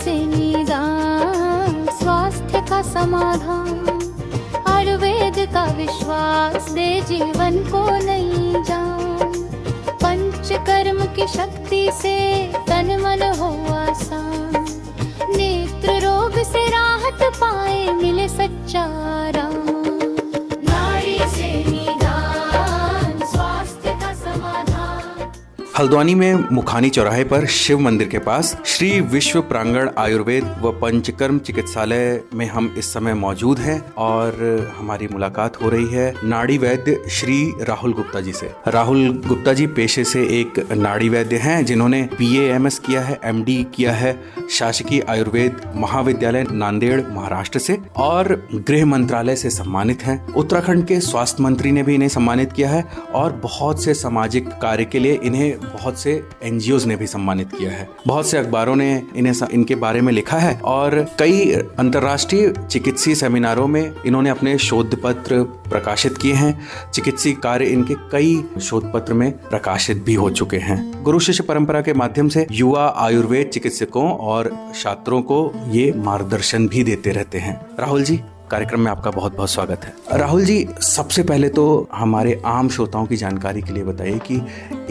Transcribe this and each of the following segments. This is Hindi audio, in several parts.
से निदान, स्वास्थ्य का समाधान। आयुर्वेद का विश्वास दे जीवन को नई जान। पंचकर्म की शक्ति से तन मन हो आसान। नेत्र रोग से राहत पाए, मिले सच्चा आराम। नाड़ी से निदान, स्वास्थ्य का समाधान। हल्द्वानी में मुखानी चौराहे पर शिव मंदिर के पास श्री विश्व प्रांगण आयुर्वेद व पंचकर्म चिकित्सालय में हम इस समय मौजूद हैं और हमारी मुलाकात हो रही है नाड़ी वैद्य श्री राहुल गुप्ता जी से। राहुल गुप्ता जी पेशे से एक नाड़ी वैद्य हैं जिन्होंने BA MS किया है, MD किया है शासकीय आयुर्वेद महाविद्यालय नांदेड़ महाराष्ट्र से और गृह मंत्रालय से सम्मानित हैं। उत्तराखंड के स्वास्थ्य मंत्री ने भी इन्हें सम्मानित किया है और बहुत से सामाजिक कार्य के लिए इन्हें बहुत से NGOs ने भी सम्मानित किया है। बहुत से अखबारों ने इनके बारे में लिखा है और कई अंतर्राष्ट्रीय चिकित्सीय सेमिनारों में इन्होंने अपने शोध पत्र प्रकाशित किए हैं। चिकित्सीय कार्य इनके कई शोध पत्र में प्रकाशित भी हो चुके हैं। गुरु शिष्य परंपरा के माध्यम से युवा आयुर्वेद चिकित्सकों और छात्रों को ये मार्गदर्शन भी देते रहते हैं। राहुल जी, कार्यक्रम में आपका बहुत बहुत स्वागत है। राहुल जी, सबसे पहले तो हमारे आम श्रोताओं की जानकारी के लिए बताइए कि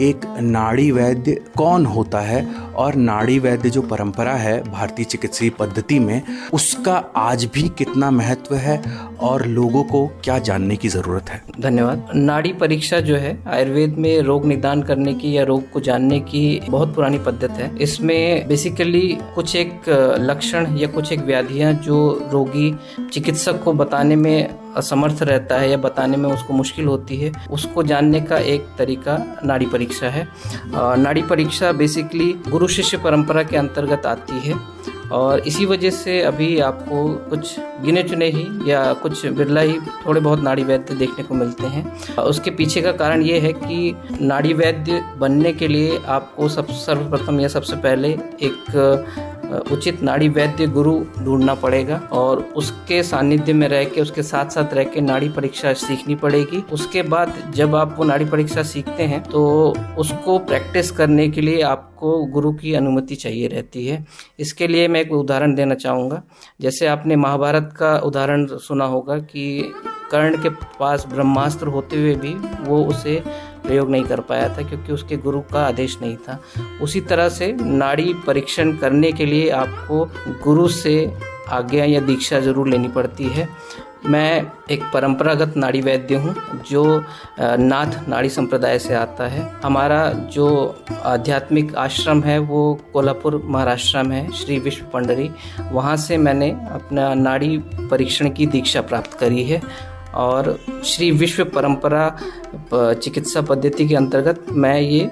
एक नाड़ी वैद्य कौन होता है और नाड़ी वैद्य जो परंपरा है भारतीय चिकित्सीय पद्धति में, उसका आज भी कितना महत्व है और लोगों को क्या जानने की जरूरत है? धन्यवाद। नाड़ी परीक्षा जो है आयुर्वेद में रोग निदान करने की या रोग को जानने की बहुत पुरानी पद्धति है। इसमें बेसिकली कुछ एक लक्षण या कुछ एक व्याधियां जो रोगी चिकित्सक को बताने में असमर्थ रहता है या बताने में उसको मुश्किल होती है, उसको जानने का एक तरीका नाड़ी परीक्षा है। नाड़ी परीक्षा बेसिकली गुरु शिष्य परंपरा के अंतर्गत आती है और इसी वजह से अभी आपको कुछ गिने चुने ही या कुछ बिरला ही थोड़े बहुत नाड़ी वैद्य देखने को मिलते हैं। उसके पीछे का कारण ये है कि नाड़ी वैद्य बनने के लिए आपको सर्वप्रथम या सबसे पहले एक उचित नाड़ी वैद्य गुरु ढूंढना पड़ेगा और उसके सानिध्य में रह के, उसके साथ साथ रह के नाड़ी परीक्षा सीखनी पड़ेगी। उसके बाद जब आप वो नाड़ी परीक्षा सीखते हैं तो उसको प्रैक्टिस करने के लिए आपको गुरु की अनुमति चाहिए रहती है। इसके लिए मैं एक उदाहरण देना चाहूँगा। जैसे आपने महाभारत का उदाहरण सुना होगा कि कर्ण के पास ब्रह्मास्त्र होते हुए भी वो उसे प्रयोग नहीं कर पाया था क्योंकि उसके गुरु का आदेश नहीं था। उसी तरह से नाड़ी परीक्षण करने के लिए आपको गुरु से आज्ञा या दीक्षा जरूर लेनी पड़ती है। मैं एक परंपरागत नाड़ी वैद्य हूँ जो नाथ नाड़ी संप्रदाय से आता है। हमारा जो आध्यात्मिक आश्रम है वो कोल्हापुर महाराष्ट्र में है, श्री विश्व पंडरी। वहाँ से मैंने अपना नाड़ी परीक्षण की दीक्षा प्राप्त करी है और श्री विश्व परंपरा चिकित्सा पद्धति के अंतर्गत मैं ये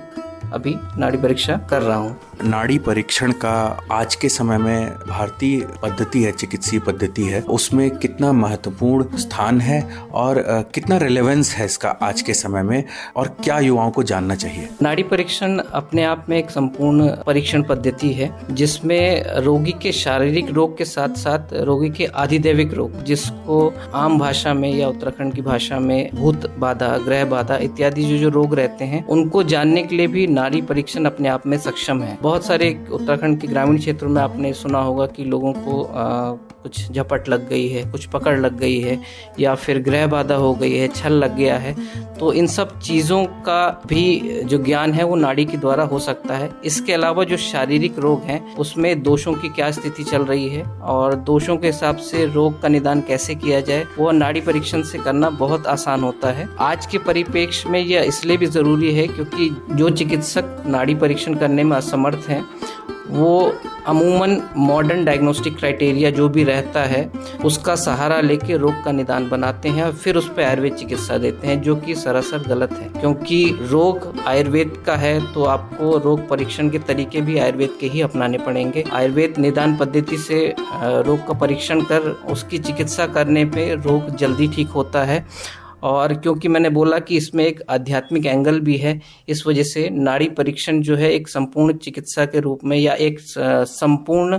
अभी नाड़ी परीक्षा कर रहा हूँ। नाड़ी परीक्षण का आज के समय में भारतीय पद्धति है, चिकित्सीय पद्धति है, उसमें कितना महत्वपूर्ण स्थान है और कितना रिलेवेंस है इसका आज के समय में और क्या युवाओं को जानना चाहिए? नाड़ी परीक्षण अपने आप में एक संपूर्ण परीक्षण पद्धति है जिसमें रोगी के शारीरिक रोग के साथ साथ रोगी के आधिदैविक रोग, जिसको आम भाषा में या उत्तराखंड की भाषा में भूत बाधा, ग्रह बाधा इत्यादि जो रोग रहते हैं, उनको जानने के लिए भी नाड़ी परीक्षण अपने आप में सक्षम है। बहुत सारे उत्तराखंड के ग्रामीण क्षेत्रों में आपने सुना होगा कि लोगों को कुछ झपट लग गई है, कुछ पकड़ लग गई है या फिर ग्रह बाधा हो गई है, छल लग गया है। तो इन सब चीज़ों का भी जो ज्ञान है वो नाड़ी के द्वारा हो सकता है। इसके अलावा जो शारीरिक रोग हैं उसमें दोषों की क्या स्थिति चल रही है और दोषों के हिसाब से रोग का निदान कैसे किया जाए, वो नाड़ी परीक्षण से करना बहुत आसान होता है। आज के परिप्रेक्ष्य में यह इसलिए भी ज़रूरी है क्योंकि जो चिकित्सक नाड़ी परीक्षण करने में असमर्थ हैं वो अमूमन मॉडर्न डायग्नोस्टिक क्राइटेरिया जो भी रहता है उसका सहारा लेके रोग का निदान बनाते हैं और फिर उस पर आयुर्वेद चिकित्सा देते हैं, जो कि सरासर गलत है। क्योंकि रोग आयुर्वेद का है तो आपको रोग परीक्षण के तरीके भी आयुर्वेद के ही अपनाने पड़ेंगे। आयुर्वेद निदान पद्धति से रोग का परीक्षण कर उसकी चिकित्सा करने पे रोग जल्दी ठीक होता है और क्योंकि मैंने बोला कि इसमें एक आध्यात्मिक एंगल भी है, इस वजह से नाड़ी परीक्षण जो है एक संपूर्ण चिकित्सा के रूप में या एक संपूर्ण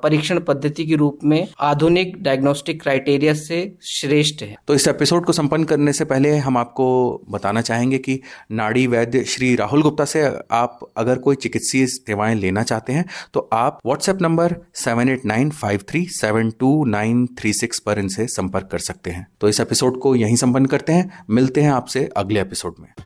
परीक्षण पद्धति के रूप में आधुनिक डायग्नोस्टिक क्राइटेरिया से श्रेष्ठ है। तो इस एपिसोड को संपन्न करने से पहले हम आपको बताना चाहेंगे कि नाड़ी वैद्य श्री राहुल गुप्ता से आप अगर कोई चिकित्सीय सेवाएं लेना चाहते हैं तो आप व्हाट्सएप नंबर 7895372936 पर इनसे संपर्क कर सकते हैं। तो इस एपिसोड को यहीं संपन्न करते हैं, मिलते हैं आपसे अगले एपिसोड में।